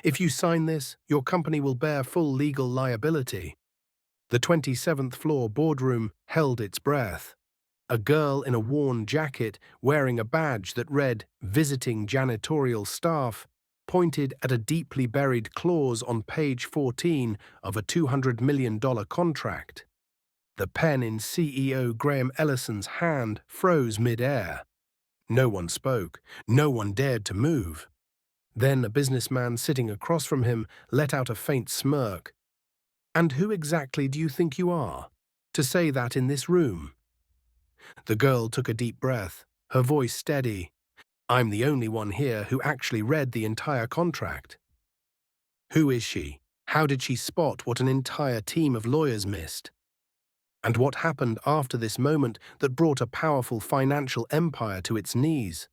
If you sign this, your company will bear full legal liability. The 27th floor boardroom held its breath. A girl in a worn jacket, wearing a badge that read "Visiting Janitorial Staff," pointed at a deeply buried clause on page 14 of a $200 million contract. The pen in CEO Graham Ellison's hand froze mid-air. No one spoke. No one dared to move. Then a businessman sitting across from him let out a faint smirk. "And who exactly do you think you are, to say that in this room?" The girl took a deep breath, her voice steady. "I'm the only one here who actually read the entire contract." Who is she? How did she spot what an entire team of lawyers missed? And what happened after this moment that brought a powerful financial empire to its knees?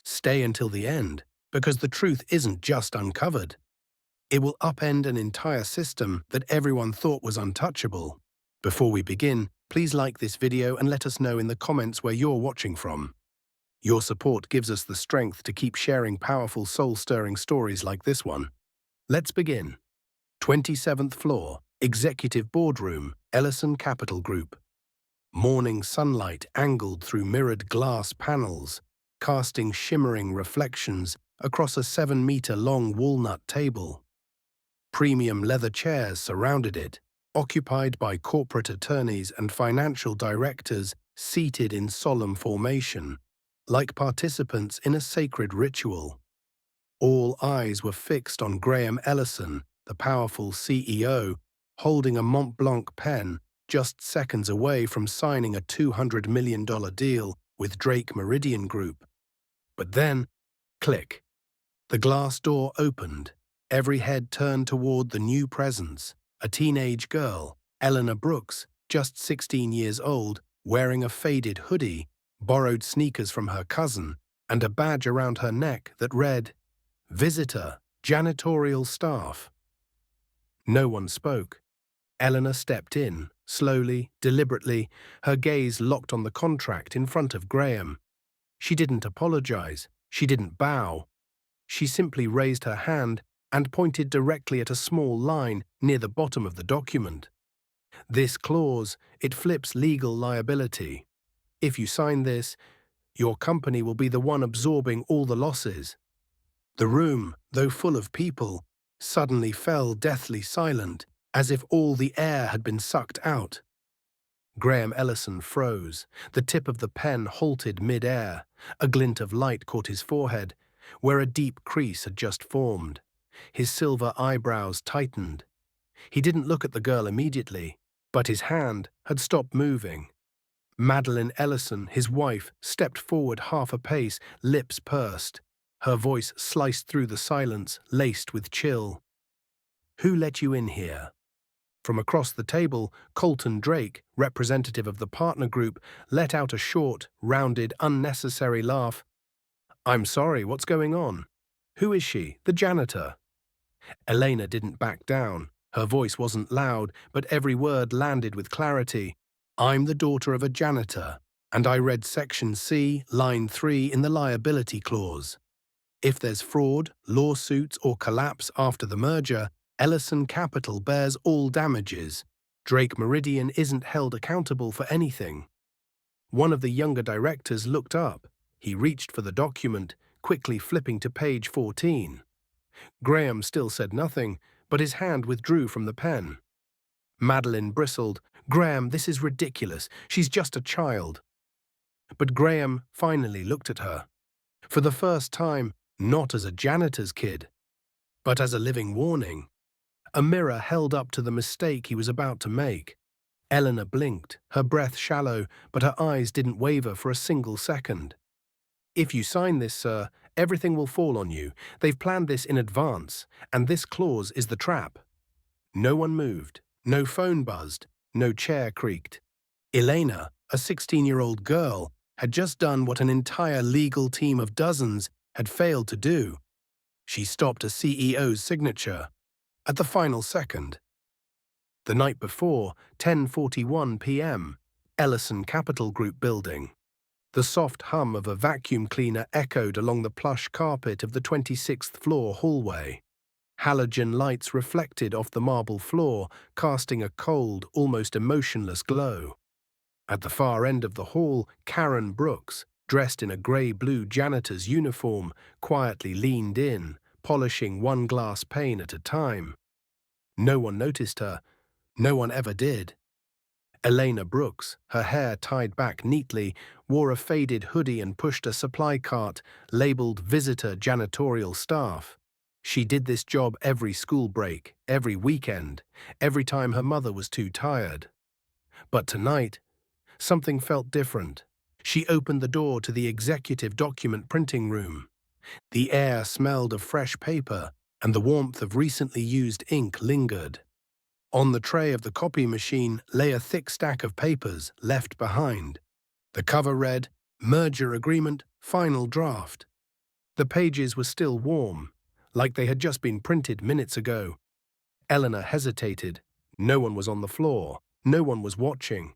Stay until the end, because the truth isn't just uncovered. It will upend an entire system that everyone thought was untouchable. Before we begin, please like this video and let us know in the comments where you're watching from. Your support gives us the strength to keep sharing powerful, soul-stirring stories like this one. Let's begin. 27th floor, Executive Boardroom, Ellison Capital Group. Morning sunlight angled through mirrored glass panels, casting shimmering reflections across a 7-meter-long walnut table. Premium leather chairs surrounded it, occupied by corporate attorneys and financial directors seated in solemn formation, like participants in a sacred ritual. All eyes were fixed on Graham Ellison, the powerful CEO, holding a Mont Blanc pen just seconds away from signing a $200 million deal with Drake Meridian Group. But then, click. The glass door opened. Every head turned toward the new presence, a teenage girl, Eleanor Brooks, just 16 years old, wearing a faded hoodie, borrowed sneakers from her cousin, and a badge around her neck that read, "Visitor, Janitorial Staff." No one spoke. Eleanor stepped in, slowly, deliberately, her gaze locked on the contract in front of Graham. She didn't apologize. She didn't bow. She simply raised her hand and pointed directly at a small line near the bottom of the document. "This clause, it flips legal liability. If you sign this, your company will be the one absorbing all the losses." The room, though full of people, suddenly fell deathly silent, as if all the air had been sucked out. Graham Ellison froze. The tip of the pen halted mid-air. A glint of light caught his forehead, where a deep crease had just formed. His silver eyebrows tightened. He didn't look at the girl immediately, but his hand had stopped moving. Madeline Ellison, his wife, stepped forward half a pace, lips pursed. Her voice sliced through the silence, laced with chill. "Who let you in here?" From across the table, Colton Drake, representative of the partner group, let out a short, rounded, unnecessary laugh. "I'm sorry, what's going on? Who is she, the janitor?" Elena didn't back down. Her voice wasn't loud, but every word landed with clarity. "I'm the daughter of a janitor, and I read Section C, Line 3 in the liability clause. If there's fraud, lawsuits, or collapse after the merger, Ellison Capital bears all damages. Drake Meridian isn't held accountable for anything." One of the younger directors looked up. He reached for the document, quickly flipping to page 14. Graham still said nothing, but his hand withdrew from the pen. Madeline bristled. "Graham, this is ridiculous. She's just a child." But Graham finally looked at her. For the first time, not as a janitor's kid, but as a living warning. A mirror held up to the mistake he was about to make. Eleanor blinked, her breath shallow, but her eyes didn't waver for a single second. "If you sign this, sir, everything will fall on you. They've planned this in advance, and this clause is the trap." No one moved, no phone buzzed, no chair creaked. Elena, a 16-year-old girl, had just done what an entire legal team of dozens had failed to do. She stopped a CEO's signature at the final second. The night before, 10:41 p.m., Ellison Capital Group building. The soft hum of a vacuum cleaner echoed along the plush carpet of the 26th floor hallway. Halogen lights reflected off the marble floor, casting a cold, almost emotionless glow. At the far end of the hall, Karen Brooks, dressed in a grey-blue janitor's uniform, quietly leaned in, polishing one glass pane at a time. No one noticed her. No one ever did. Elena Brooks, her hair tied back neatly, wore a faded hoodie and pushed a supply cart labeled Visitor Janitorial Staff. She did this job every school break, every weekend, every time her mother was too tired. But tonight, something felt different. She opened the door to the executive document printing room. The air smelled of fresh paper, and the warmth of recently used ink lingered. On the tray of the copy machine lay a thick stack of papers left behind. The cover read, "Merger Agreement, Final Draft." The pages were still warm, like they had just been printed minutes ago. Eleanor hesitated. No one was on the floor. No one was watching.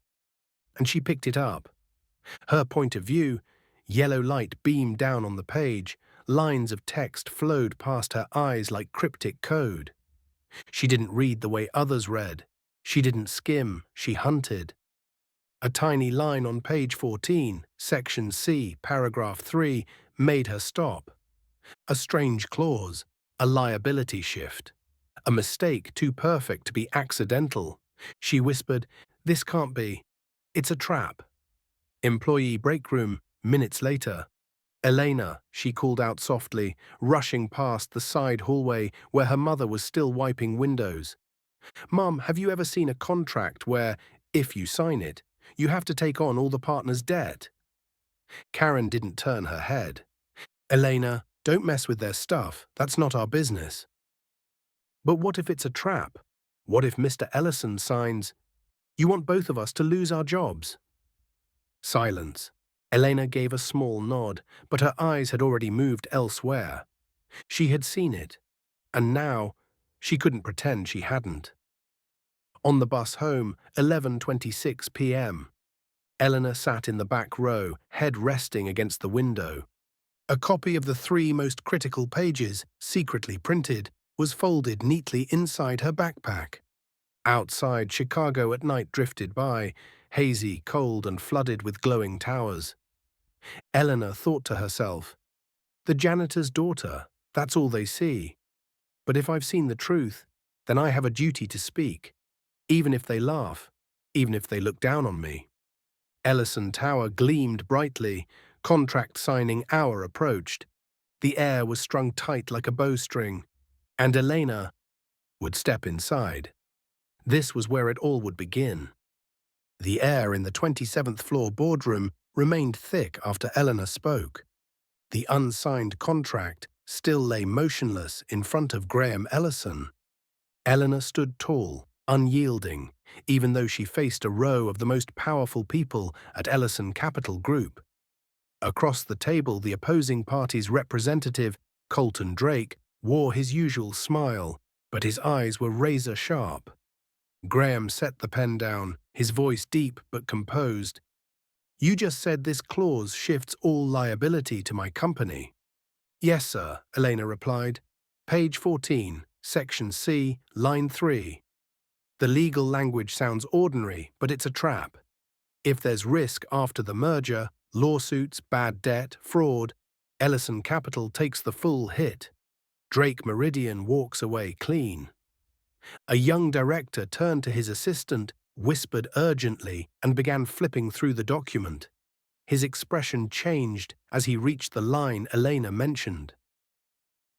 And she picked it up. Her point of view, yellow light beamed down on the page. Lines of text flowed past her eyes like cryptic code. She didn't read the way others read. She didn't skim, she hunted. A tiny line on page 14, section C, paragraph 3, made her stop. A strange clause, a liability shift. A mistake too perfect to be accidental. She whispered, "This can't be. It's a trap." Employee break room, minutes later. "Elena," she called out softly, rushing past the side hallway where her mother was still wiping windows. "Mum, have you ever seen a contract where, if you sign it, you have to take on all the partner's debt?" Karen didn't turn her head. "Elena, don't mess with their stuff. That's not our business." "But what if it's a trap? What if Mr. Ellison signs, 'You want both of us to lose our jobs'?" Silence. Elena gave a small nod, but her eyes had already moved elsewhere. She had seen it, and now she couldn't pretend she hadn't. On the bus home, 11:26 p.m. Eleanor sat in the back row, head resting against the window. A copy of the 3 most critical pages, secretly printed, was folded neatly inside her backpack. Outside, Chicago at night drifted by, hazy, cold, and flooded with glowing towers. Eleanor thought to herself, "The janitor's daughter, that's all they see. But if I've seen the truth, then I have a duty to speak, even if they laugh, even if they look down on me." Ellison Tower gleamed brightly. Contract signing hour approached. The air was strung tight like a bowstring, and Elena would step inside. This was where it all would begin. The air in the 27th floor boardroom remained thick after Eleanor spoke. The unsigned contract still lay motionless in front of Graham Ellison. Eleanor stood tall, unyielding, even though she faced a row of the most powerful people at Ellison Capital Group. Across the table, the opposing party's representative, Colton Drake, wore his usual smile, but his eyes were razor-sharp. Graham set the pen down, his voice deep but composed. "You just said this clause shifts all liability to my company." "Yes, sir," Elena replied. "Page 14, section C, line 3. The legal language sounds ordinary, but it's a trap. If there's risk after the merger, lawsuits, bad debt, fraud, Ellison Capital takes the full hit. Drake Meridian walks away clean." A young director turned to his assistant, whispered urgently, and began flipping through the document. His expression changed as he reached the line Elena mentioned.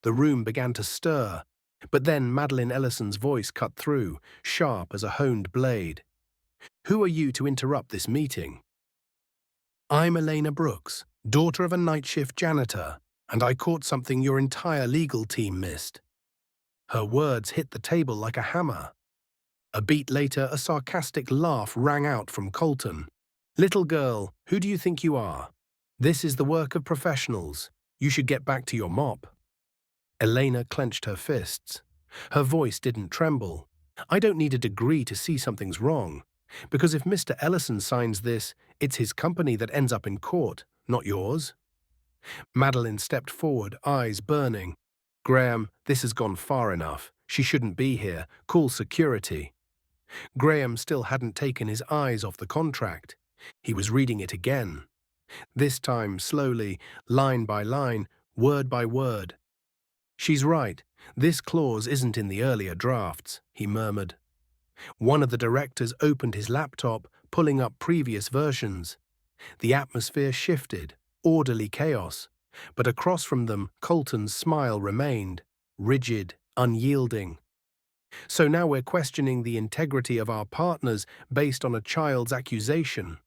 The room began to stir, but then Madeline Ellison's voice cut through, sharp as a honed blade. "Who are you to interrupt this meeting?" "I'm Elena Brooks, daughter of a night shift janitor, and I caught something your entire legal team missed." Her words hit the table like a hammer. A beat later, a sarcastic laugh rang out from Colton. "Little girl, who do you think you are? This is the work of professionals. You should get back to your mop." Elena clenched her fists. Her voice didn't tremble. "I don't need a degree to see something's wrong. Because if Mr. Ellison signs this, it's his company that ends up in court, not yours." Madeline stepped forward, eyes burning. Graham, this has gone far enough. She shouldn't be here. Call security. Graham still hadn't taken his eyes off the contract. He was reading it again. This time, slowly, line by line, word by word. She's right. This clause isn't in the earlier drafts, he murmured. One of the directors opened his laptop, pulling up previous versions. The atmosphere shifted, orderly chaos. But across from them, Colton's smile remained, rigid, unyielding. So now we're questioning the integrity of our partners based on a child's accusation.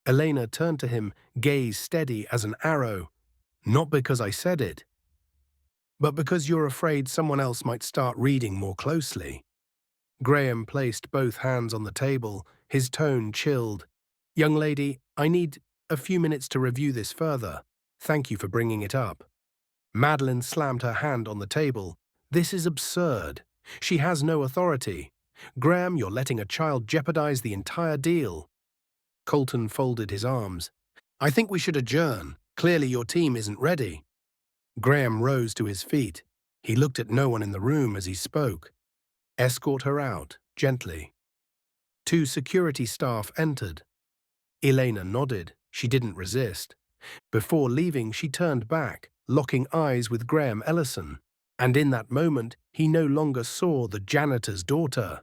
Elena turned to him, gaze steady as an arrow. Not because I said it, but because you're afraid someone else might start reading more closely. Graham placed both hands on the table, his tone chilled. Young lady, I need a few minutes to review this further. Thank you for bringing it up. Madeline slammed her hand on the table. This is absurd. She has no authority. Graham, you're letting a child jeopardize the entire deal. Colton folded his arms. I think we should adjourn. Clearly your team isn't ready. Graham rose to his feet. He looked at no one in the room as he spoke. Escort her out, gently. 2 security staff entered. Elena nodded. She didn't resist. Before leaving, she turned back, locking eyes with Graham Ellison. And in that moment, he no longer saw the janitor's daughter.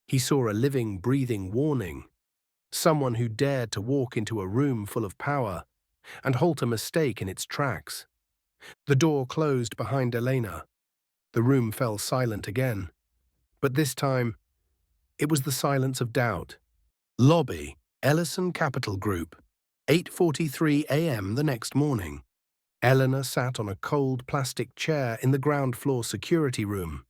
He saw a living, breathing warning. Someone who dared to walk into a room full of power and halt a mistake in its tracks. The door closed behind Elena. The room fell silent again. But this time, it was the silence of doubt. Lobby, Ellison Capital Group, 8:43 a.m. the next morning. Eleanor sat on a cold plastic chair in the ground floor security room.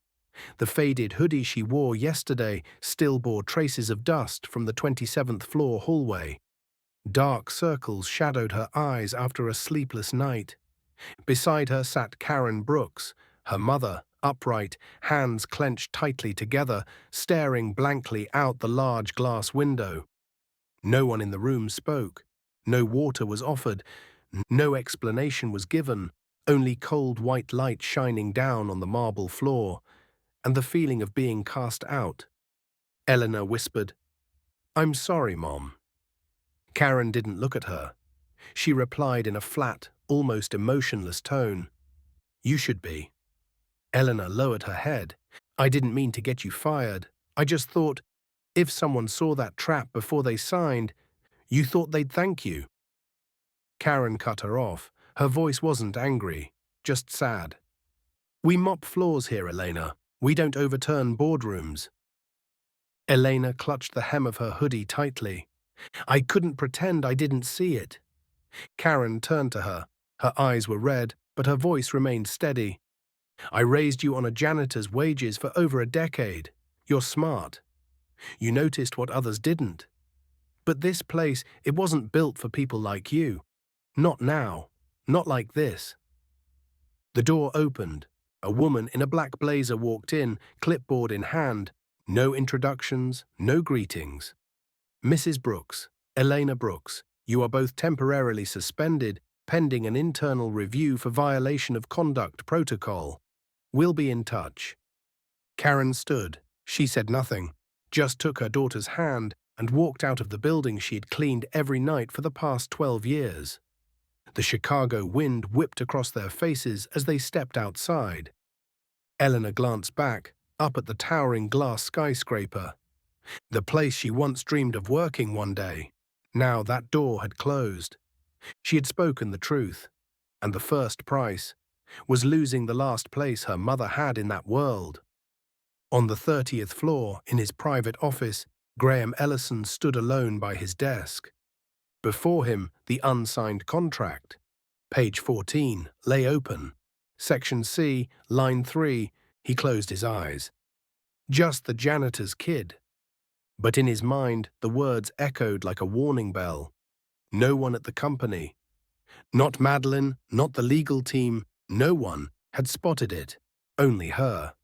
The faded hoodie she wore yesterday still bore traces of dust from the 27th floor hallway. Dark circles shadowed her eyes after a sleepless night. Beside her sat Karen Brooks, her mother, upright, hands clenched tightly together, staring blankly out the large glass window. No one in the room spoke. No water was offered. No explanation was given, only cold white light shining down on the marble floor, and the feeling of being cast out. Eleanor whispered, "I'm sorry, Mom." Karen didn't look at her. She replied in a flat, almost emotionless tone, "You should be." Eleanor lowered her head. "I didn't mean to get you fired. I just thought, if someone saw that trap before they signed, you thought they'd thank you." Karen cut her off. Her voice wasn't angry, just sad. "We mop floors here, Elena. We don't overturn boardrooms." Elena clutched the hem of her hoodie tightly. "I couldn't pretend I didn't see it." Karen turned to her. Her eyes were red, but her voice remained steady. "I raised you on a janitor's wages for over a decade. You're smart. You noticed what others didn't. But this place, it wasn't built for people like you. Not now. Not like this." The door opened. A woman in a black blazer walked in, clipboard in hand. No introductions, no greetings. "Mrs. Brooks, Elena Brooks, you are both temporarily suspended, pending an internal review for violation of conduct protocol. We'll be in touch." Karen stood. She said nothing, just took her daughter's hand and walked out of the building she'd cleaned every night for the past 12 years. The Chicago wind whipped across their faces as they stepped outside. Eleanor glanced back, up at the towering glass skyscraper. The place she once dreamed of working one day. Now that door had closed. She had spoken the truth. And the first price was losing the last place her mother had in that world. On the 30th floor, in his private office, Graham Ellison stood alone by his desk. Before him, the unsigned contract. Page 14 lay open. Section C, line 3, he closed his eyes. Just the janitor's kid. But in his mind, the words echoed like a warning bell. No one at the company, not Madeline, not the legal team, no one had spotted it, only her.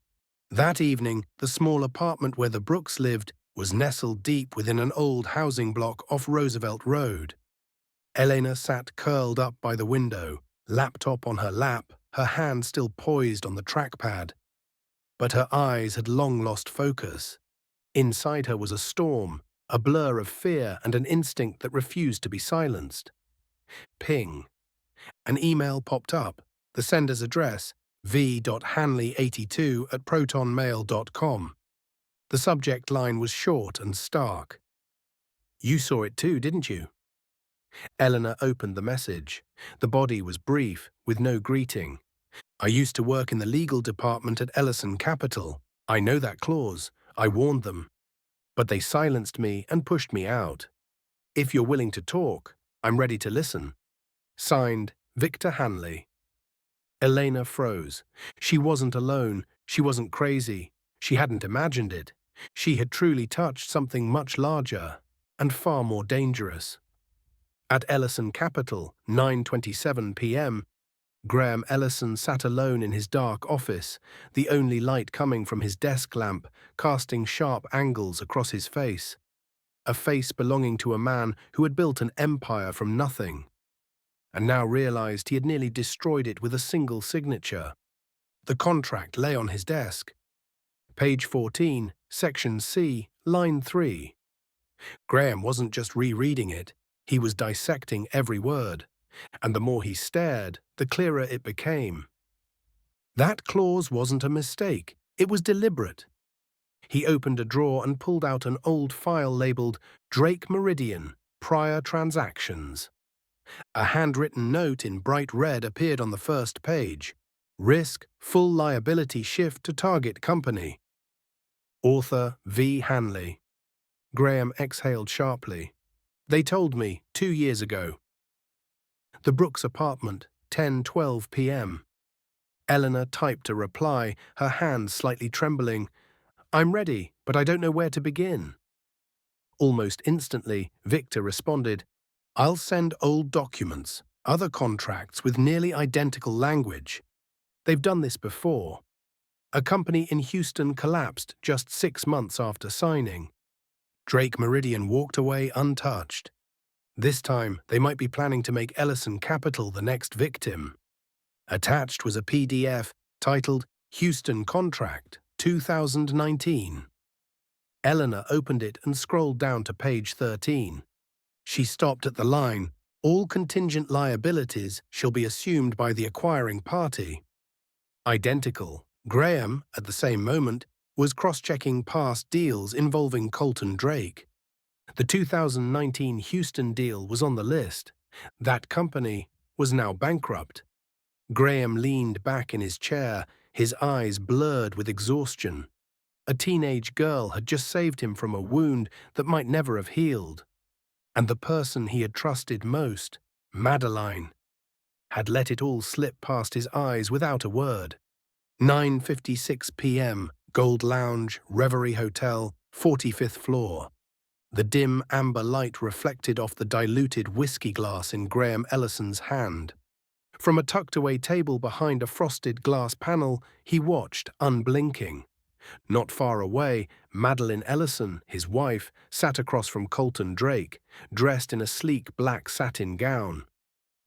That evening, the small apartment where the Brooks lived was nestled deep within an old housing block off Roosevelt Road. Elena sat curled up by the window, laptop on her lap, her hand still poised on the trackpad. But her eyes had long lost focus. Inside her was a storm, a blur of fear and an instinct that refused to be silenced. Ping. An email popped up. The sender's address, v.hanley82@protonmail.com. The subject line was short and stark. You saw it too, didn't you? Eleanor opened the message. The body was brief, with no greeting. I used to work in the legal department at Ellison Capital. I know that clause. I warned them. But they silenced me and pushed me out. If you're willing to talk, I'm ready to listen. Signed, Victor Hanley. Elena froze. She wasn't alone. She wasn't crazy. She hadn't imagined it. She had truly touched something much larger and far more dangerous. At Ellison Capital, 9:27 p.m., Graham Ellison sat alone in his dark office, the only light coming from his desk lamp, casting sharp angles across his face. A face belonging to a man who had built an empire from nothing, and now realized he had nearly destroyed it with a single signature. The contract lay on his desk. Page 14, Section C, Line 3. Graham wasn't just rereading it, he was dissecting every word. And the more he stared, the clearer it became. That clause wasn't a mistake. It was deliberate. He opened a drawer and pulled out an old file labeled Drake Meridian, Prior Transactions. A handwritten note in bright red appeared on the first page. Risk, full liability shift to target company. Author V. Hanley. Graham exhaled sharply. They told me 2 years ago. The Brooks apartment, 10:12 p.m. Eleanor typed a reply, her hands slightly trembling. I'm ready, but I don't know where to begin. Almost instantly, Victor responded, I'll send old documents, other contracts with nearly identical language. They've done this before. A company in Houston collapsed just 6 months after signing. Drake Meridian walked away untouched. This time, they might be planning to make Ellison Capital the next victim. Attached was a PDF titled Houston Contract, 2019. Eleanor opened it and scrolled down to page 13. She stopped at the line, all contingent liabilities shall be assumed by the acquiring party. Identical, Graham, at the same moment, was cross-checking past deals involving Colton Drake. The 2019 Houston deal was on the list. That company was now bankrupt. Graham leaned back in his chair, his eyes blurred with exhaustion. A teenage girl had just saved him from a wound that might never have healed. And the person he had trusted most, Madeline, had let it all slip past his eyes without a word. 9:56 p.m., Gold Lounge, Reverie Hotel, 45th floor. The dim amber light reflected off the diluted whiskey glass in Graham Ellison's hand. From a tucked-away table behind a frosted glass panel, he watched, unblinking. Not far away, Madeline Ellison, his wife, sat across from Colton Drake, dressed in a sleek black satin gown.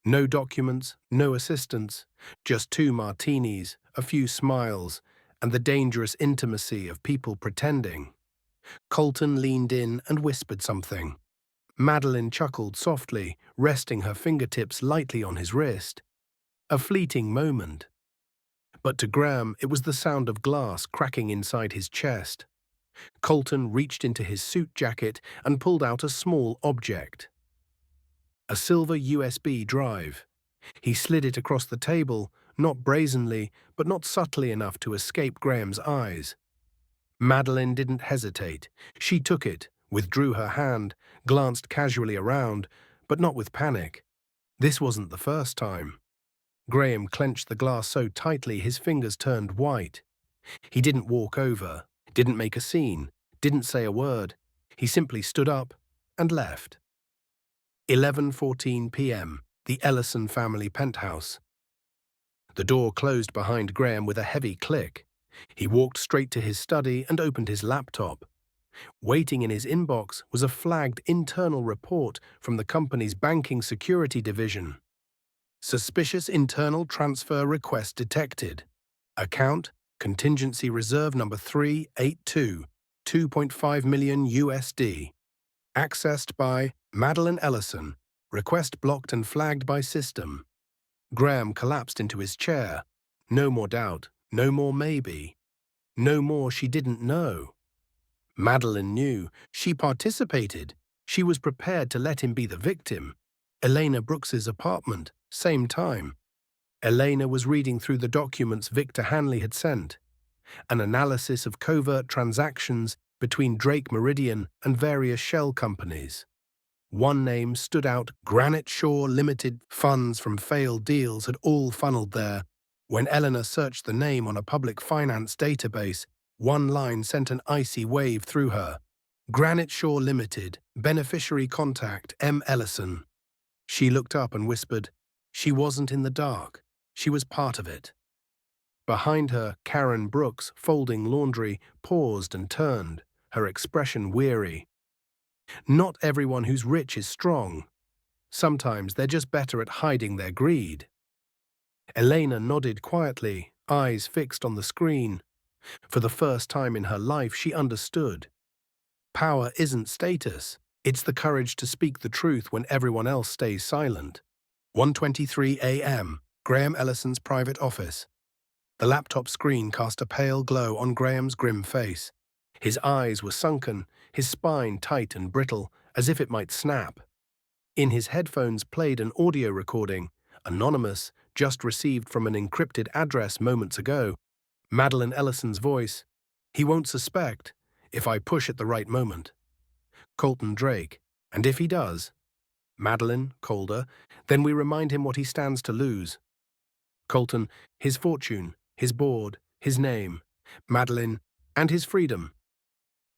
No documents, no assistants, just 2 martinis, a few smiles, and the dangerous intimacy of people pretending. Colton leaned in and whispered something. Madeline chuckled softly, resting her fingertips lightly on his wrist. A fleeting moment. But to Graham, it was the sound of glass cracking inside his chest. Colton reached into his suit jacket and pulled out a small object. A silver USB drive. He slid it across the table, not brazenly, but not subtly enough to escape Graham's eyes. Madeline didn't hesitate. She took it, withdrew her hand, glanced casually around, but not with panic. This wasn't the first time. Graham clenched the glass so tightly his fingers turned white. He didn't walk over, didn't make a scene, didn't say a word. He simply stood up and left. 11:14 p.m., the Ellison family penthouse. The door closed behind Graham with a heavy click. He walked straight to his study and opened his laptop. Waiting in his inbox was a flagged internal report from the company's banking security division. Suspicious internal transfer request detected. Account, contingency reserve number 382, 2.5 million USD. Accessed by Madeline Ellison. Request blocked and flagged by system. Graham collapsed into his chair. No more doubt, no more maybe. No more she didn't know. Madeline knew. She participated. She was prepared to let him be the victim. Elena Brooks's apartment, same time. Elena was reading through the documents Victor Hanley had sent. An analysis of covert transactions between Drake Meridian and various shell companies. One name stood out: Granite Shore Limited. Funds from failed deals had all funneled there. When Eleanor searched the name on a public finance database, one line sent an icy wave through her. Granite Shore Limited, beneficiary contact M. Ellison. She looked up and whispered. She wasn't in the dark. She was part of it. Behind her, Karen Brooks, folding laundry, paused and turned, her expression weary. Not everyone who's rich is strong. Sometimes they're just better at hiding their greed. Elena nodded quietly, eyes fixed on the screen. For the first time in her life, she understood. Power isn't status. It's the courage to speak the truth when everyone else stays silent. 1:23 a.m., Graham Ellison's private office. The laptop screen cast a pale glow on Graham's grim face. His eyes were sunken, his spine tight and brittle, as if it might snap. In his headphones played an audio recording, anonymous, just received from an encrypted address moments ago. Madeline Ellison's voice. He won't suspect, if I push at the right moment. Colton Drake. And if he does? Madeline, colder. Then we remind him what he stands to lose. Colton, his fortune, his board, his name. Madeline, and his freedom.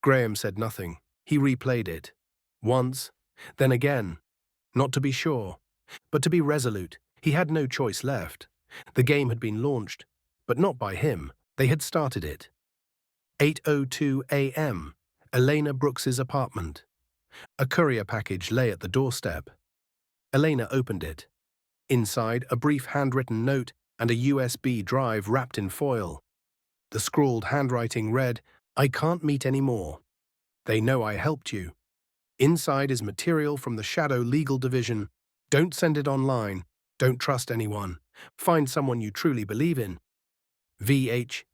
Graham said nothing. He replayed it. Once, then again. Not to be sure, but to be resolute. He had no choice left. The game had been launched, but not by him. They had started it. 8:02 a.m., Elena Brooks's apartment. A courier package lay at the doorstep. Elena opened it. Inside, a brief handwritten note and a USB drive wrapped in foil. The scrawled handwriting read, I can't meet anymore. They know I helped you. Inside is material from the Shadow Legal Division. Don't send it online. Don't trust anyone. Find someone you truly believe in. VH.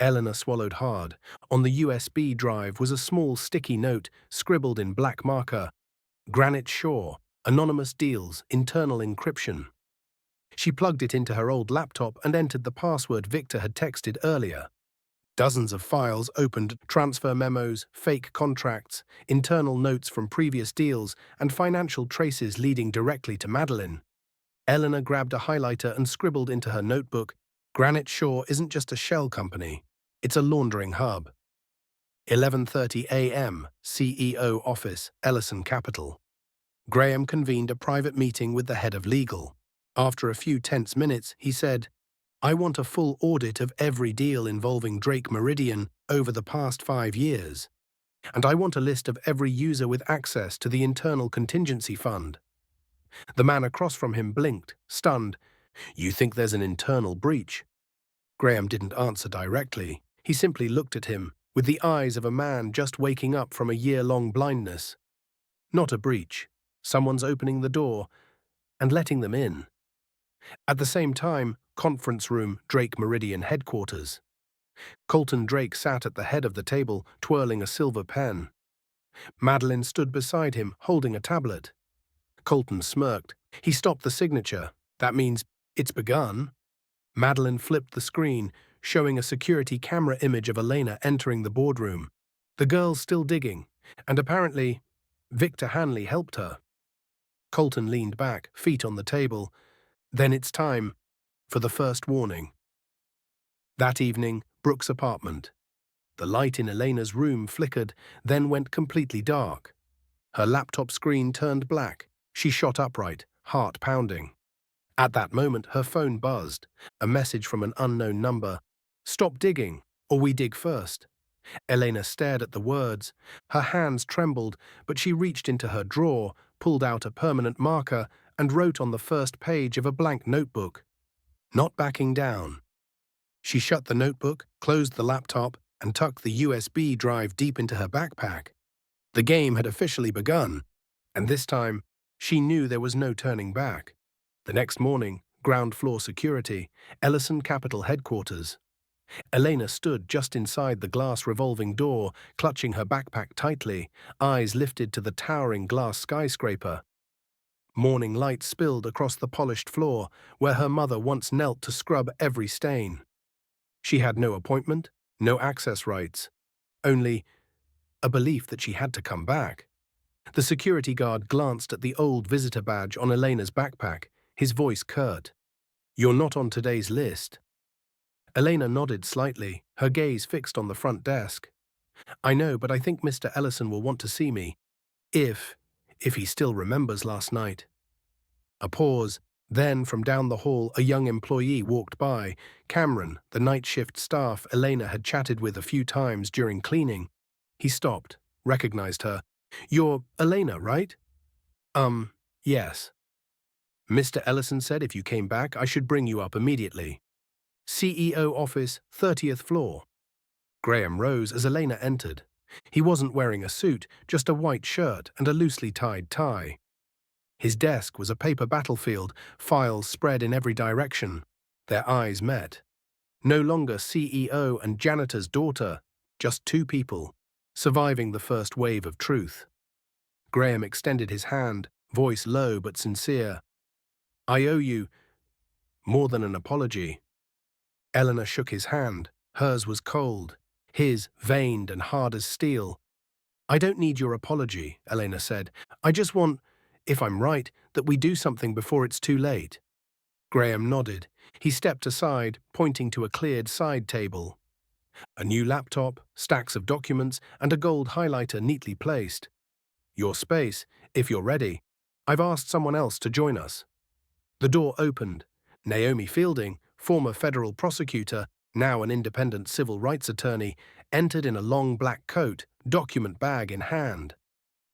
Eleanor swallowed hard. On the USB drive was a small sticky note scribbled in black marker. Granite Shore, anonymous deals, internal encryption. She plugged it into her old laptop and entered the password Victor had texted earlier. Dozens of files opened, transfer memos, fake contracts, internal notes from previous deals, and financial traces leading directly to Madeline. Eleanor grabbed a highlighter and scribbled into her notebook, Granite Shore isn't just a shell company, it's a laundering hub. 11:30 a.m., CEO office, Ellison Capital. Graham convened a private meeting with the head of legal. After a few tense minutes, he said, I want a full audit of every deal involving Drake Meridian over the past 5 years. And I want a list of every user with access to the internal contingency fund. The man across from him blinked, stunned. You think there's an internal breach? Graham didn't answer directly. He simply looked at him, with the eyes of a man just waking up from a year-long blindness. Not a breach. Someone's opening the door and letting them in. At the same time, conference room, Drake Meridian headquarters. Colton Drake sat at the head of the table, twirling a silver pen. Madeline stood beside him, holding a tablet. Colton smirked. He stopped the signature. That means it's begun. Madeline flipped the screen, showing a security camera image of Elena entering the boardroom. The girl's still digging, and apparently, Victor Hanley helped her. Colton leaned back, feet on the table. Then it's time for the first warning. That evening, Brooks' apartment. The light in Elena's room flickered, then went completely dark. Her laptop screen turned black. She shot upright, heart pounding. At that moment, her phone buzzed. A message from an unknown number. Stop digging, or we dig first. Elena stared at the words. Her hands trembled, but she reached into her drawer, pulled out a permanent marker, and wrote on the first page of a blank notebook, "Not backing down." She shut the notebook, closed the laptop, and tucked the USB drive deep into her backpack. The game had officially begun, and this time, she knew there was no turning back. The next morning, ground floor security, Ellison Capital headquarters. Elena stood just inside the glass revolving door, clutching her backpack tightly, eyes lifted to the towering glass skyscraper. Morning light spilled across the polished floor, where her mother once knelt to scrub every stain. She had no appointment, no access rights, only a belief that she had to come back. The security guard glanced at the old visitor badge on Elena's backpack, his voice curt. "You're not on today's list." Elena nodded slightly, her gaze fixed on the front desk. "I know, but I think Mr. Ellison will want to see me. If he still remembers last night." A pause. Then, from down the hall, a young employee walked by. Cameron, the night shift staff Elena had chatted with a few times during cleaning. He stopped, recognized her. "You're Elena, right?" Yes." "Mr. Ellison said if you came back, I should bring you up immediately. CEO office, 30th floor." Graham rose as Elena entered. He wasn't wearing a suit, just a white shirt and a loosely tied tie. His desk was a paper battlefield, files spread in every direction. Their eyes met. No longer CEO and janitor's daughter, just two people, surviving the first wave of truth. Graham extended his hand, voice low but sincere. "I owe you more than an apology." Eleanor shook his hand. Hers was cold, his veined and hard as steel. "I don't need your apology," Elena said. "I just want, if I'm right, that we do something before it's too late." Graham nodded. He stepped aside, pointing to a cleared side table. A new laptop, stacks of documents, and a gold highlighter neatly placed. "Your space, if you're ready. I've asked someone else to join us." The door opened. Naomi Fielding, former federal prosecutor, now an independent civil rights attorney, entered in a long black coat, document bag in hand.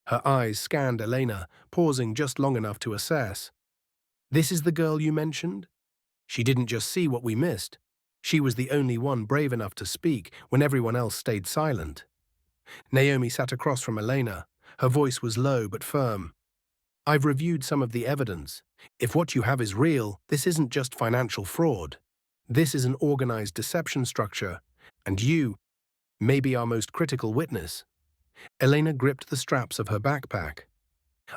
Her eyes scanned Elena, pausing just long enough to assess. "This is the girl you mentioned?" She didn't just see what we missed. She was the only one brave enough to speak when everyone else stayed silent. Naomi sat across from Elena. Her voice was low but firm. "I've reviewed some of the evidence. If what you have is real, this isn't just financial fraud. This is an organized deception structure, and you may be our most critical witness." Elena gripped the straps of her backpack.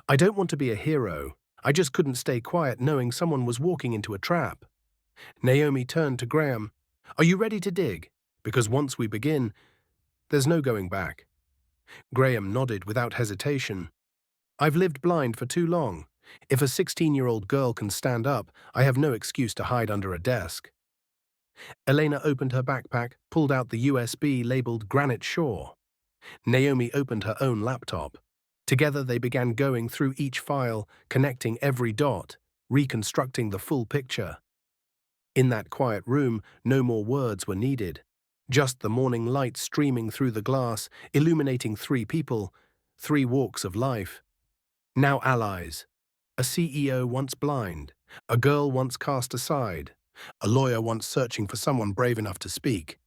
"I don't want to be a hero. I just couldn't stay quiet knowing someone was walking into a trap." Naomi turned to Graham. "Are you ready to dig? Because once we begin, there's no going back." Graham nodded without hesitation. "I've lived blind for too long. If a 16-year-old girl can stand up, I have no excuse to hide under a desk." Elena opened her backpack, pulled out the USB labeled Granite Shore. Naomi opened her own laptop. Together they began going through each file, connecting every dot, reconstructing the full picture. In that quiet room, no more words were needed. Just the morning light streaming through the glass, illuminating three people, three walks of life. Now allies. A CEO once blind, a girl once cast aside, a lawyer once searching for someone brave enough to speak.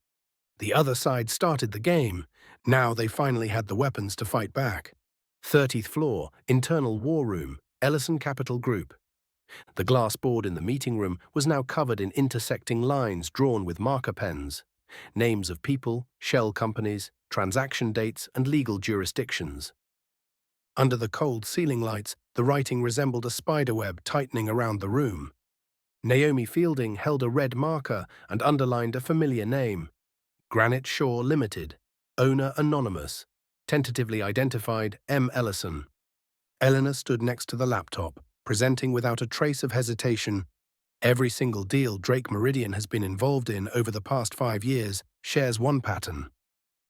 The other side started the game. Now they finally had the weapons to fight back. 30th floor, internal war room, Ellison Capital Group. The glass board in the meeting room was now covered in intersecting lines drawn with marker pens. Names of people, shell companies, transaction dates, and legal jurisdictions. Under the cold ceiling lights, the writing resembled a spiderweb tightening around the room. Naomi Fielding held a red marker and underlined a familiar name. Granite Shore Limited. Owner anonymous. Tentatively identified M. Ellison. Eleanor stood next to the laptop, presenting without a trace of hesitation. Every single deal Drake Meridian has been involved in over the past 5 years shares one pattern.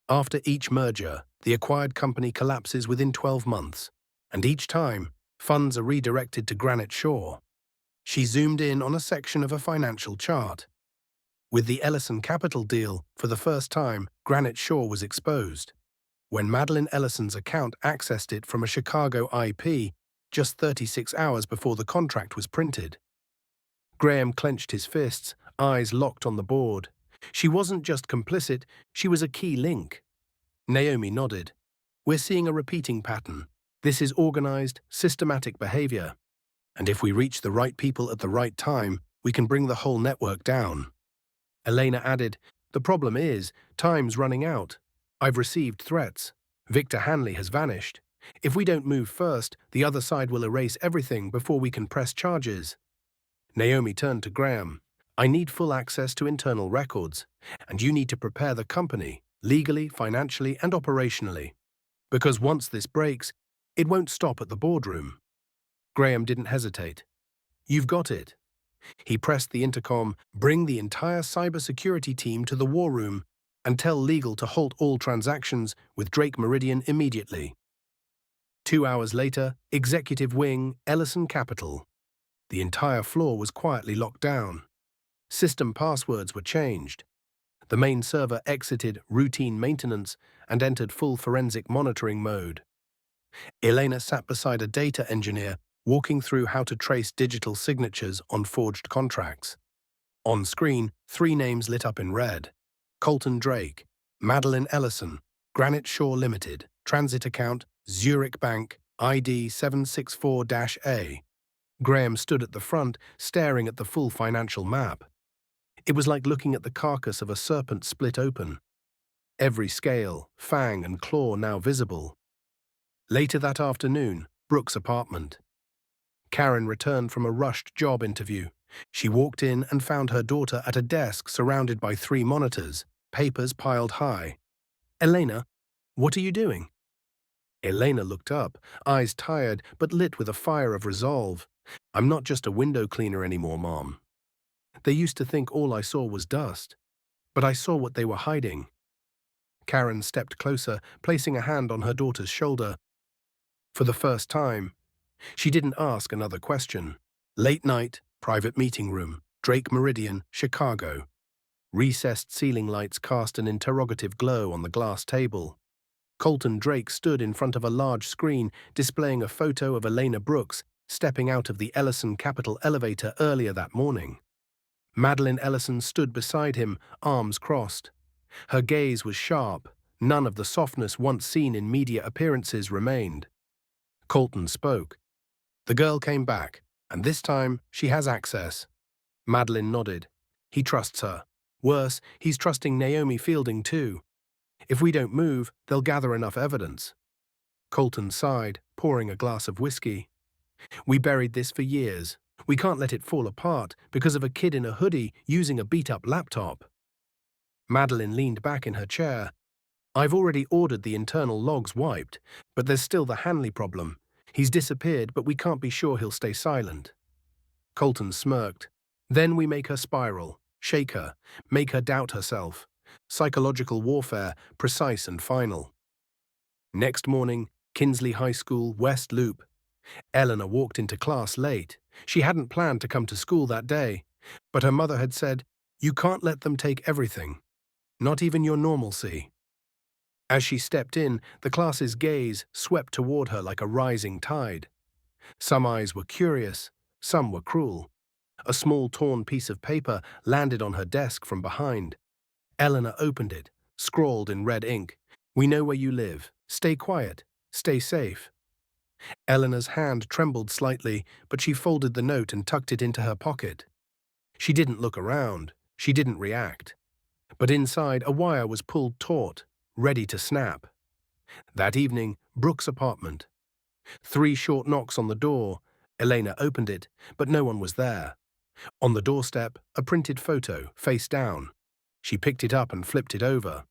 After each merger, the acquired company collapses within 12 months, and each time, funds are redirected to Granite Shore. She zoomed in on a section of a financial chart. With the Ellison Capital deal, for the first time, Granite Shore was exposed. When Madeline Ellison's account accessed it from a Chicago IP, just 36 hours before the contract was printed. Graham clenched his fists, eyes locked on the board. She wasn't just complicit, she was a key link. Naomi nodded. We're seeing a repeating pattern. This is organized, systematic behavior. And if we reach the right people at the right time, we can bring the whole network down. Elena added, the problem is, time's running out. I've received threats. Victor Hanley has vanished. If we don't move first, the other side will erase everything before we can press charges. Naomi turned to Graham. I need full access to internal records, and you need to prepare the company, legally, financially, and operationally. Because once this breaks, it won't stop at the boardroom. Graham didn't hesitate. You've got it. He pressed the intercom, bring the entire cybersecurity team to the war room, and tell legal to halt all transactions with Drake Meridian immediately. 2 hours later, Executive Wing, Ellison Capital. The entire floor was quietly locked down. System passwords were changed. The main server exited routine maintenance and entered full forensic monitoring mode. Elena sat beside a data engineer, walking through how to trace digital signatures on forged contracts. On screen, 3 names lit up in red. Colton Drake, Madeline Ellison, Granite Shore Limited, transit account, Zurich Bank, ID 764-A. Graham stood at the front, staring at the full financial map. It was like looking at the carcass of a serpent split open. Every scale, fang, and claw now visible. Later that afternoon, Brooke's apartment. Karen returned from a rushed job interview. She walked in and found her daughter at a desk surrounded by 3 monitors, papers piled high. Elena, what are you doing? Elena looked up, eyes tired but lit with a fire of resolve. I'm not just a window cleaner anymore, Mom. They used to think all I saw was dust, but I saw what they were hiding. Karen stepped closer, placing a hand on her daughter's shoulder. For the first time, she didn't ask another question. Late night, private meeting room, Drake Meridian, Chicago. Recessed ceiling lights cast an interrogative glow on the glass table. Colton Drake stood in front of a large screen displaying a photo of Elena Brooks stepping out of the Ellison Capital elevator earlier that morning. Madeline Ellison stood beside him, arms crossed. Her gaze was sharp. None of the softness once seen in media appearances remained. Colton spoke. The girl came back, and this time she has access. Madeline nodded. He trusts her. Worse, he's trusting Naomi Fielding too. If we don't move, they'll gather enough evidence. Colton sighed, pouring a glass of whiskey. We buried this for years. We can't let it fall apart because of a kid in a hoodie using a beat-up laptop. Madeline leaned back in her chair. I've already ordered the internal logs wiped, but there's still the Hanley problem. He's disappeared, but we can't be sure he'll stay silent. Colton smirked. Then we make her spiral, shake her, make her doubt herself. Psychological warfare, precise and final. Next morning, Kinsley High School, West Loop. Eleanor walked into class late. She hadn't planned to come to school that day, but her mother had said, you can't let them take everything, not even your normalcy. As she stepped in, the class's gaze swept toward her like a rising tide. Some eyes were curious, some were cruel. A small torn piece of paper landed on her desk from behind. Eleanor opened it, scrawled in red ink. We know where you live. Stay quiet. Stay safe. Eleanor's hand trembled slightly, but she folded the note and tucked it into her pocket. She didn't look around. She didn't react. But inside, a wire was pulled taut, ready to snap. That evening, Brooke's apartment. 3 short knocks on the door. Elena opened it, but no one was there. On the doorstep, a printed photo, face down. She picked it up and flipped it over.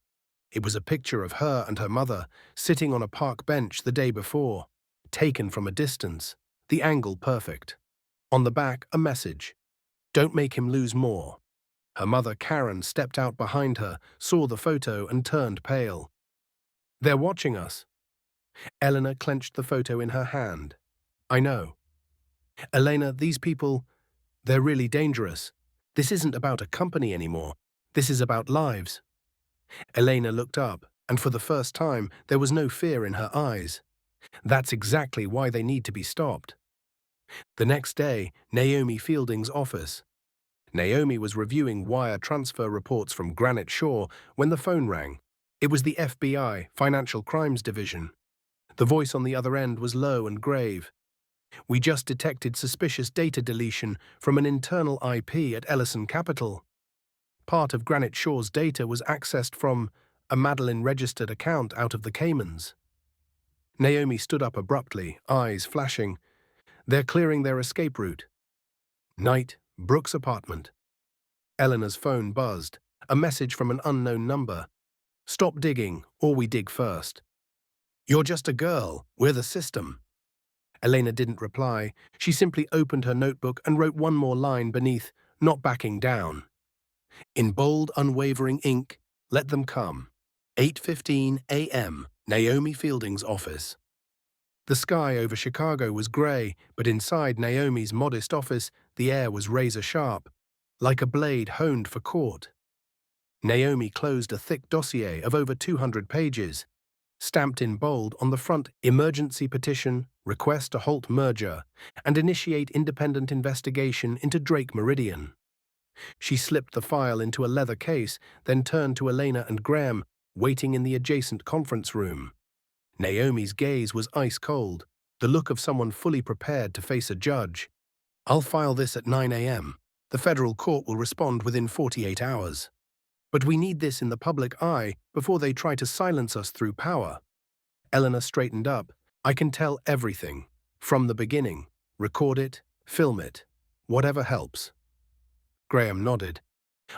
It was a picture of her and her mother sitting on a park bench the day before, taken from a distance, the angle perfect. On the back, a message. Don't make him lose more. Her mother, Karen, stepped out behind her, saw the photo and turned pale. They're watching us. Eleanor clenched the photo in her hand. I know. Elena, these people, they're really dangerous. This isn't about a company anymore. This is about lives. Elena looked up, and for the first time, there was no fear in her eyes. That's exactly why they need to be stopped. The next day, Naomi Fielding's office. Naomi was reviewing wire transfer reports from Granite Shore when the phone rang. It was the FBI, Financial Crimes Division. The voice on the other end was low and grave. We just detected suspicious data deletion from an internal IP at Ellison Capital. Part of Granite Shore's data was accessed from a Madeline-registered account out of the Caymans. Naomi stood up abruptly, eyes flashing. They're clearing their escape route. Night, Brooks' apartment. Eleanor's phone buzzed. A message from an unknown number. Stop digging, or we dig first. You're just a girl. We're the system. Elena didn't reply. She simply opened her notebook and wrote one more line beneath, not backing down. In bold, unwavering ink, let them come. 8:15 a.m., Naomi Fielding's office. The sky over Chicago was grey, but inside Naomi's modest office, the air was razor-sharp, like a blade honed for court. Naomi closed a thick dossier of over 200 pages. Stamped in bold on the front, emergency petition, request to halt merger, and initiate independent investigation into Drake Meridian. She slipped the file into a leather case, then turned to Elena and Graham, waiting in the adjacent conference room. Naomi's gaze was ice-cold, the look of someone fully prepared to face a judge. I'll file this at 9 a.m. The federal court will respond within 48 hours. But we need this in the public eye before they try to silence us through power. Eleanor straightened up. I can tell everything. From the beginning. Record it, film it. Whatever helps. Graham nodded.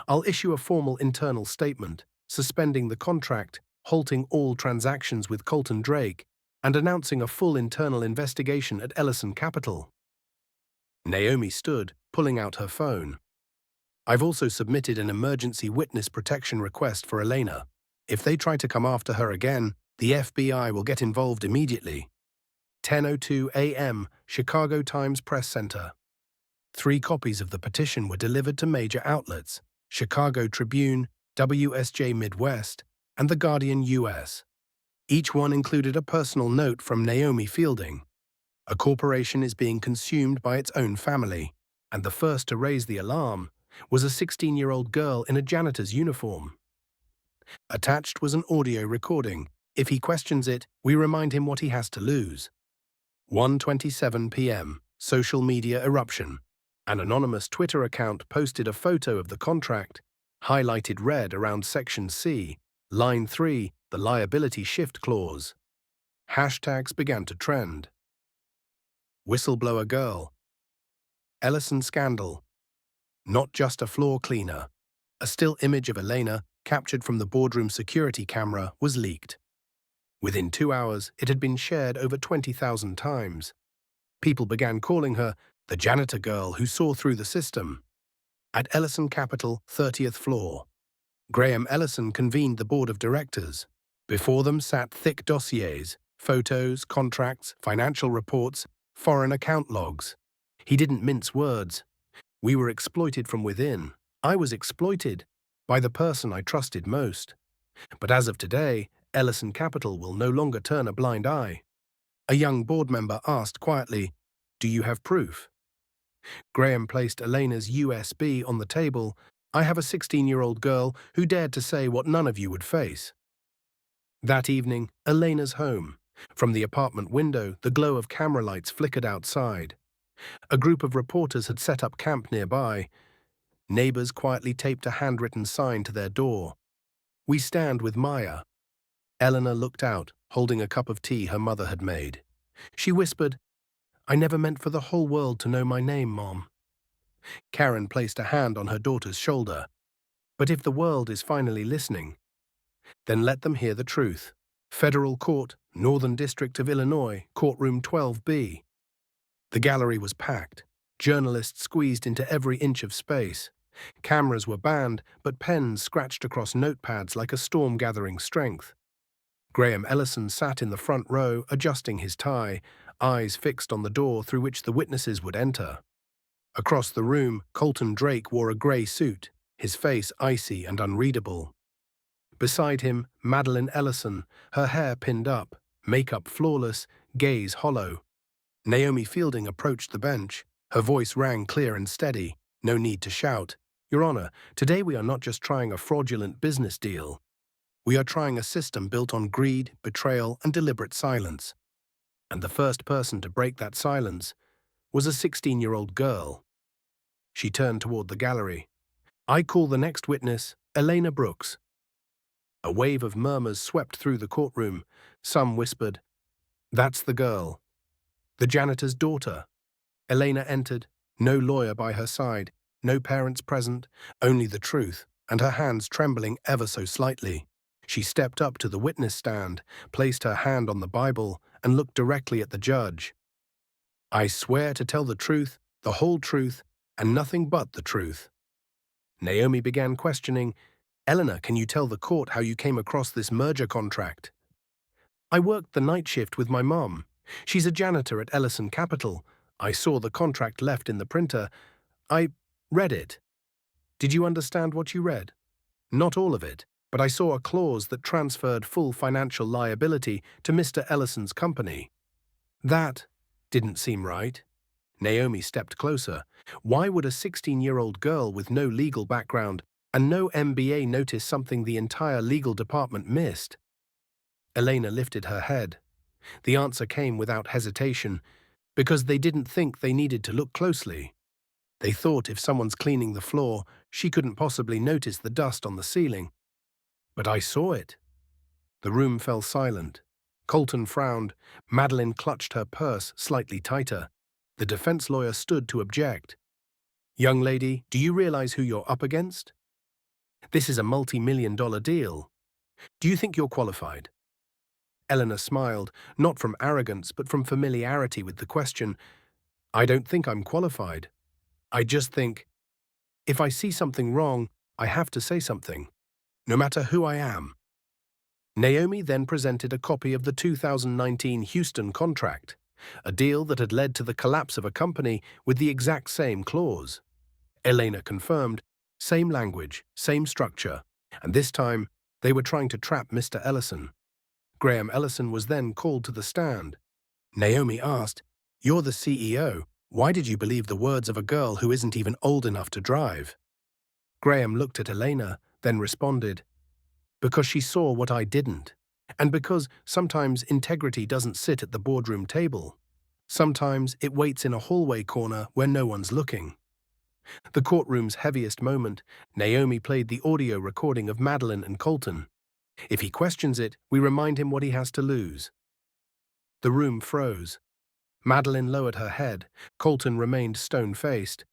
I'll issue a formal internal statement, suspending the contract, halting all transactions with Colton Drake, and announcing a full internal investigation at Ellison Capital. Naomi stood, pulling out her phone. I've also submitted an emergency witness protection request for Elena. If they try to come after her again, the FBI will get involved immediately. 10:02 a.m., Chicago Times Press Center. 3 copies of the petition were delivered to major outlets: Chicago Tribune, WSJ Midwest, and The Guardian US. Each one included a personal note from Naomi Fielding. A corporation is being consumed by its own family, and the first to raise the alarm was a 16-year-old girl in a janitor's uniform. Attached was an audio recording. If he questions it, we remind him what he has to lose. 1:27 p.m. Social media eruption. An anonymous Twitter account posted a photo of the contract, highlighted red around Section C, Line 3, the liability shift clause. Hashtags began to trend. Whistleblower girl. Ellison scandal. Not just a floor cleaner. A still image of Elena, captured from the boardroom security camera, was leaked. Within 2 hours, it had been shared over 20,000 times. People began calling her the janitor girl who saw through the system. At Ellison Capital, 30th floor. Graham Ellison convened the board of directors. Before them sat thick dossiers, photos, contracts, financial reports, foreign account logs. He didn't mince words. We were exploited from within. I was exploited by the person I trusted most. But as of today, Ellison Capital will no longer turn a blind eye. A young board member asked quietly, "Do you have proof?" Graham placed Elena's USB on the table. I have a 16-year-old girl who dared to say what none of you would face. That evening, Elena's home. From the apartment window, the glow of camera lights flickered outside. A group of reporters had set up camp nearby. Neighbors quietly taped a handwritten sign to their door. We stand with Maya. Eleanor looked out, holding a cup of tea her mother had made. She whispered, I never meant for the whole world to know my name, Mom. Karen placed a hand on her daughter's shoulder. But if the world is finally listening, then let them hear the truth. Federal Court, Northern District of Illinois, Courtroom 12B. The gallery was packed. Journalists squeezed into every inch of space. Cameras were banned, but pens scratched across notepads like a storm gathering strength. Graham Ellison sat in the front row, adjusting his tie, eyes fixed on the door through which the witnesses would enter. Across the room, Colton Drake wore a grey suit, his face icy and unreadable. Beside him, Madeline Ellison, her hair pinned up, makeup flawless, gaze hollow. Naomi Fielding approached the bench. Her voice rang clear and steady. No need to shout. Your Honor, today we are not just trying a fraudulent business deal. We are trying a system built on greed, betrayal, and deliberate silence. And the first person to break that silence was a 16-year-old girl. She turned toward the gallery. I call the next witness, Elena Brooks. A wave of murmurs swept through the courtroom. Some whispered, "That's the girl." The janitor's daughter. Elena entered, no lawyer by her side, no parents present, only the truth, and her hands trembling ever so slightly. She stepped up to the witness stand, placed her hand on the Bible, and looked directly at the judge. I swear to tell the truth, the whole truth, and nothing but the truth. Naomi began questioning, Eleanor, can you tell the court how you came across this merger contract? I worked the night shift with my mom. She's a janitor at Ellison Capital. I saw the contract left in the printer. I read it. Did you understand what you read? Not all of it, but I saw a clause that transferred full financial liability to Mr. Ellison's company. That didn't seem right. Naomi stepped closer. Why would a 16-year-old girl with no legal background and no MBA notice something the entire legal department missed? Elena lifted her head. The answer came without hesitation, because they didn't think they needed to look closely. They thought if someone's cleaning the floor, she couldn't possibly notice the dust on the ceiling. But I saw it. The room fell silent. Colton frowned. Madeline clutched her purse slightly tighter. The defense lawyer stood to object. Young lady, do you realize who you're up against? This is a multi-million-dollar deal. Do you think you're qualified? Eleanor smiled, not from arrogance but from familiarity with the question. I don't think I'm qualified. I just think, if I see something wrong, I have to say something, no matter who I am. Naomi then presented a copy of the 2019 Houston contract, a deal that had led to the collapse of a company with the exact same clause. Elena confirmed, same language, same structure, and this time they were trying to trap Mr. Ellison. Graham Ellison was then called to the stand. Naomi asked, "You're the CEO. Why did you believe the words of a girl who isn't even old enough to drive?" Graham looked at Elena, then responded, "Because she saw what I didn't. And because sometimes integrity doesn't sit at the boardroom table. Sometimes it waits in a hallway corner where no one's looking." The courtroom's heaviest moment, Naomi played the audio recording of Madeline and Colton. If he questions it, we remind him what he has to lose. The room froze. Madeline lowered her head. Colton remained stone-faced,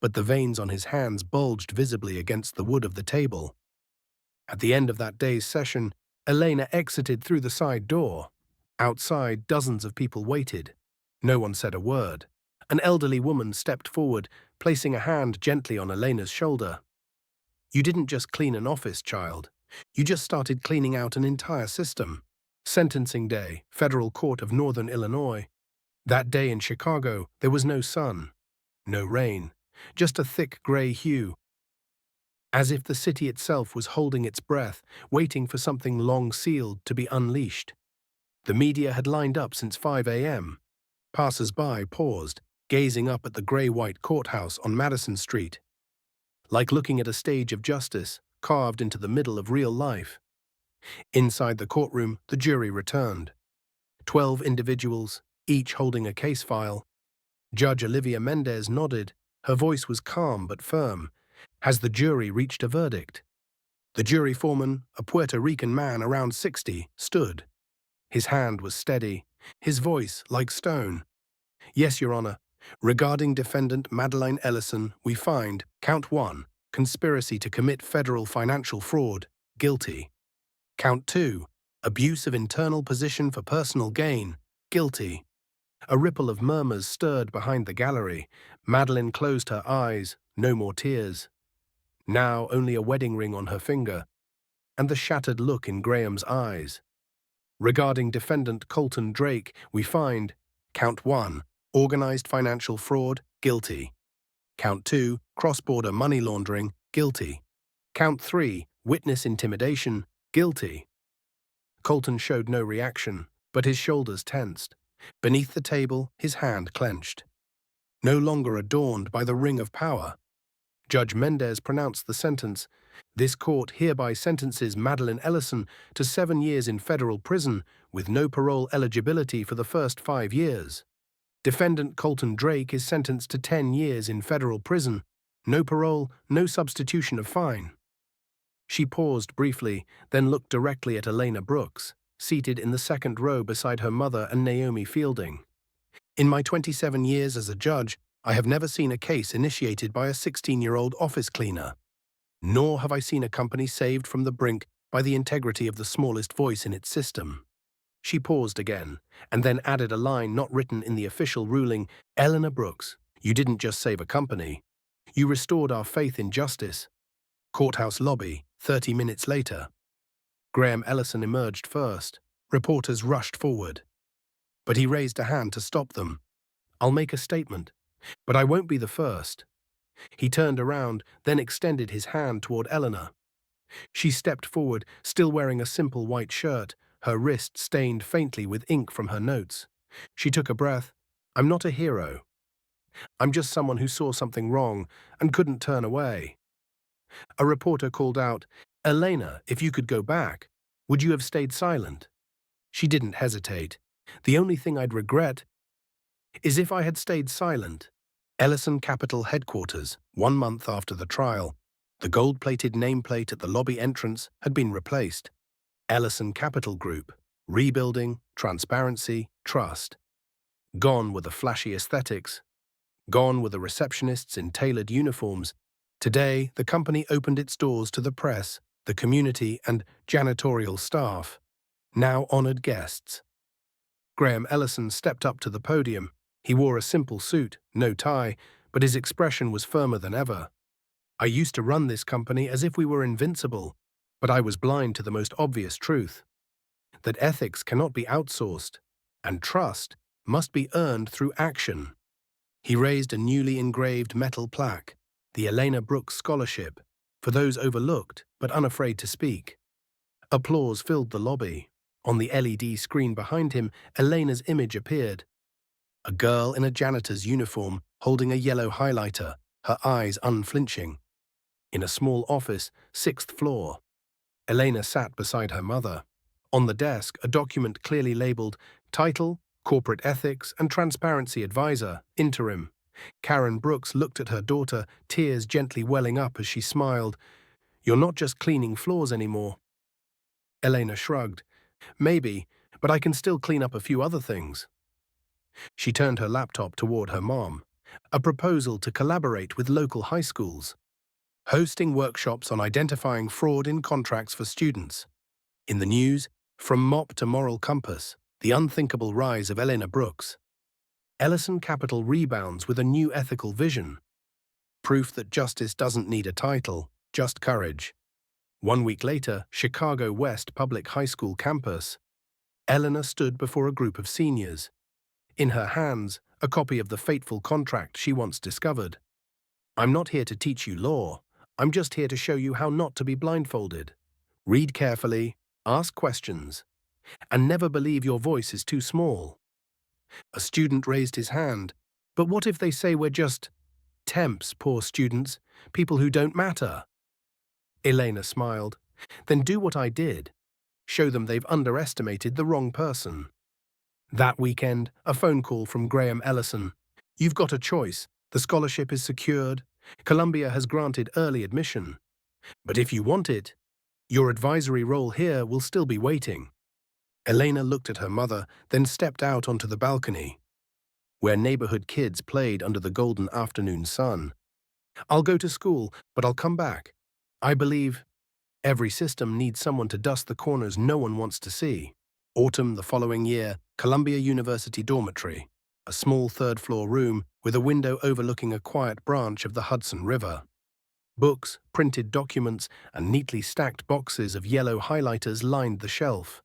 but the veins on his hands bulged visibly against the wood of the table. At the end of that day's session, Elena exited through the side door. Outside, dozens of people waited. No one said a word. An elderly woman stepped forward, placing a hand gently on Elena's shoulder. You didn't just clean an office, child. You just started cleaning out an entire system. Sentencing day, Federal Court of Northern Illinois. That day in Chicago, there was no sun, no rain, just a thick gray hue, as if the city itself was holding its breath, waiting for something long sealed to be unleashed. The media had lined up since 5 a.m. Passers-by paused, gazing up at the gray-white courthouse on Madison Street, like looking at a stage of justice carved into the middle of real life. Inside the courtroom, the jury returned. 12 individuals, each holding a case file. Judge Olivia Mendez nodded. Her voice was calm but firm. Has the jury reached a verdict? The jury foreman, a Puerto Rican man around 60, stood. His hand was steady, his voice like stone. Yes, Your Honor. Regarding defendant Madeline Ellison, we find, count 1, conspiracy to commit federal financial fraud, guilty. Count 2, abuse of internal position for personal gain, guilty. A ripple of murmurs stirred behind the gallery. Madeline closed her eyes, no more tears. Now only a wedding ring on her finger, and the shattered look in Graham's eyes. Regarding defendant Colton Drake, we find, count 1, organized financial fraud, guilty. Count 2, cross-border money laundering, guilty. Count 3, witness intimidation, guilty. Colton showed no reaction, but his shoulders tensed. Beneath the table, his hand clenched. No longer adorned by the ring of power, Judge Mendez pronounced the sentence. This court hereby sentences Madeleine Ellison to 7 years in federal prison with no parole eligibility for the first 5 years. Defendant Colton Drake is sentenced to 10 years in federal prison, no parole, no substitution of fine. She paused briefly, then looked directly at Elena Brooks, seated in the second row beside her mother and Naomi Fielding. In my 27 years as a judge, I have never seen a case initiated by a 16-year-old office cleaner. Nor have I seen a company saved from the brink by the integrity of the smallest voice in its system. She paused again, and then added a line not written in the official ruling. Eleanor Brooks, you didn't just save a company. You restored our faith in justice. Courthouse lobby, 30 minutes later. Graham Ellison emerged first. Reporters rushed forward. But he raised a hand to stop them. I'll make a statement, but I won't be the first. He turned around, then extended his hand toward Eleanor. She stepped forward, still wearing a simple white shirt, her wrist stained faintly with ink from her notes. She took a breath. I'm not a hero. I'm just someone who saw something wrong and couldn't turn away. A reporter called out, Elena, if you could go back, would you have stayed silent? She didn't hesitate. The only thing I'd regret is if I had stayed silent. Ellison Capital Headquarters, 1 month after the trial. The gold-plated nameplate at the lobby entrance had been replaced. Ellison Capital Group, rebuilding, transparency, trust. Gone were the flashy aesthetics. Gone were the receptionists in tailored uniforms. Today, the company opened its doors to the press, the community, and janitorial staff, now honored guests. Graham Ellison stepped up to the podium. He wore a simple suit, no tie, but his expression was firmer than ever. I used to run this company as if we were invincible, but I was blind to the most obvious truth, that ethics cannot be outsourced, and trust must be earned through action. He raised a newly engraved metal plaque, the Elena Brooks Scholarship, for those overlooked but unafraid to speak. Applause filled the lobby. On the LED screen behind him, Elena's image appeared. A girl in a janitor's uniform, holding a yellow highlighter, her eyes unflinching. In a small office, 6th floor. Elena sat beside her mother. On the desk, a document clearly labeled Title, Corporate Ethics and Transparency Advisor, Interim. Karen Brooks looked at her daughter, tears gently welling up as she smiled. You're not just cleaning floors anymore. Elena shrugged. Maybe, but I can still clean up a few other things. She turned her laptop toward her mom. A proposal to collaborate with local high schools. Hosting workshops on identifying fraud in contracts for students. In the news, from mop to moral compass, the unthinkable rise of Elena Brooks. Ellison Capital rebounds with a new ethical vision. Proof that justice doesn't need a title, just courage. 1 week later, Chicago West Public High School campus. Eleanor stood before a group of seniors. In her hands, a copy of the fateful contract she once discovered. I'm not here to teach you law. I'm just here to show you how not to be blindfolded. Read carefully, ask questions, and never believe your voice is too small. A student raised his hand. But what if they say we're just temps, poor students, people who don't matter? Elena smiled. Then do what I did. Show them they've underestimated the wrong person. That weekend, a phone call from Graham Ellison. You've got a choice. The scholarship is secured. Columbia has granted early admission. But if you want it, your advisory role here will still be waiting. Elena looked at her mother, then stepped out onto the balcony, where neighborhood kids played under the golden afternoon sun. I'll go to school, but I'll come back. I believe every system needs someone to dust the corners no one wants to see. Autumn the following year, Columbia University dormitory, a small third-floor room with a window overlooking a quiet branch of the Hudson River. Books, printed documents, and neatly stacked boxes of yellow highlighters lined the shelf.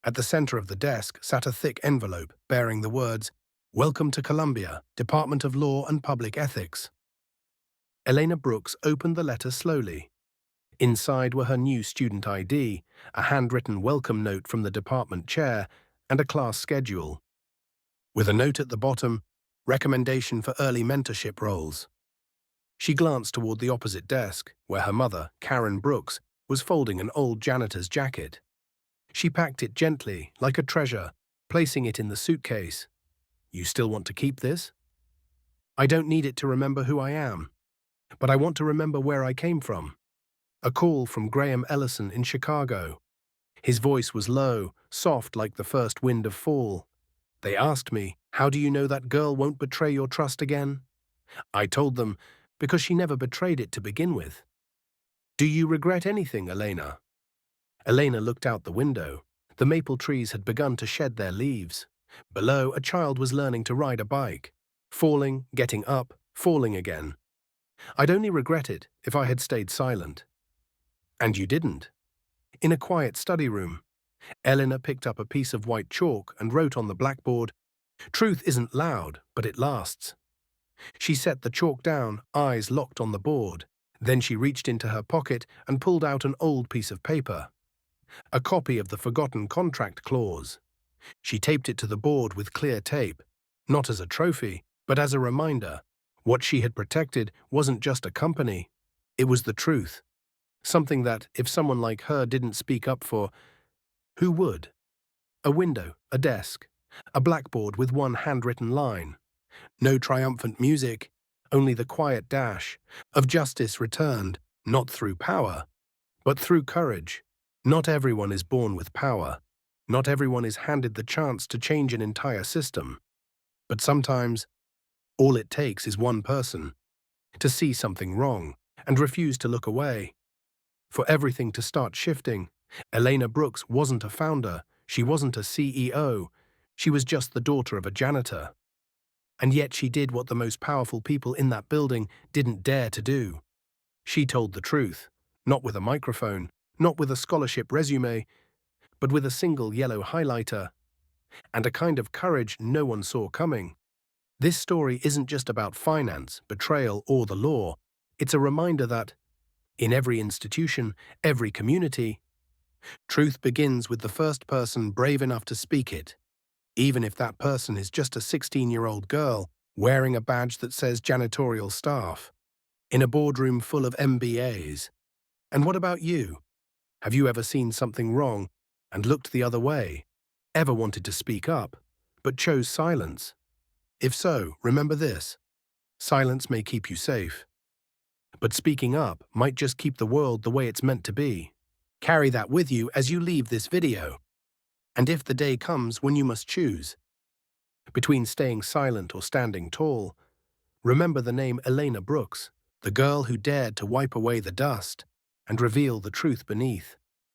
At the center of the desk sat a thick envelope bearing the words, Welcome to Columbia, Department of Law and Public Ethics. Elena Brooks opened the letter slowly. Inside were her new student ID, a handwritten welcome note from the department chair, and a class schedule. with a note at the bottom, recommendation for early mentorship roles. She glanced toward the opposite desk, where her mother, Karen Brooks, was folding an old janitor's jacket. She packed it gently, like a treasure, placing it in the suitcase. You still want to keep this? I don't need it to remember who I am, but I want to remember where I came from. A call from Graham Ellison in Chicago. His voice was low, soft like the first wind of fall. They asked me, how do you know that girl won't betray your trust again? I told them, because she never betrayed it to begin with. Do you regret anything, Elena? Elena looked out the window. The maple trees had begun to shed their leaves. Below, a child was learning to ride a bike. Falling, getting up, falling again. I'd only regret it if I had stayed silent. And you didn't. In a quiet study room, Elena picked up a piece of white chalk and wrote on the blackboard, "Truth isn't loud, but it lasts." She set the chalk down, eyes locked on the board. Then she reached into her pocket and pulled out an old piece of paper. A copy of the forgotten contract clause. She taped it to the board with clear tape, not as a trophy, but as a reminder. What she had protected wasn't just a company, it was the truth. Something that, if someone like her didn't speak up for, who would? A window, a desk, a blackboard with one handwritten line. No triumphant music, only the quiet dash of justice returned, not through power, but through courage. Not everyone is born with power. Not everyone is handed the chance to change an entire system. But sometimes, all it takes is one person to see something wrong and refuse to look away. For everything to start shifting, Elena Brooks wasn't a founder, she wasn't a CEO, she was just the daughter of a janitor. And yet she did what the most powerful people in that building didn't dare to do. She told the truth, not with a microphone, not with a scholarship resume, but with a single yellow highlighter, and a kind of courage no one saw coming. This story isn't just about finance, betrayal, or the law. It's a reminder that, in every institution, every community, truth begins with the first person brave enough to speak it, even if that person is just a 16-year-old girl wearing a badge that says janitorial staff, in a boardroom full of MBAs. And what about you? Have you ever seen something wrong and looked the other way? Ever wanted to speak up, but chose silence? If so, remember this: silence may keep you safe, but speaking up might just keep the world the way it's meant to be. Carry that with you as you leave this video. And if the day comes when you must choose between staying silent or standing tall, remember the name Elena Brooks, the girl who dared to wipe away the dust and reveal the truth beneath.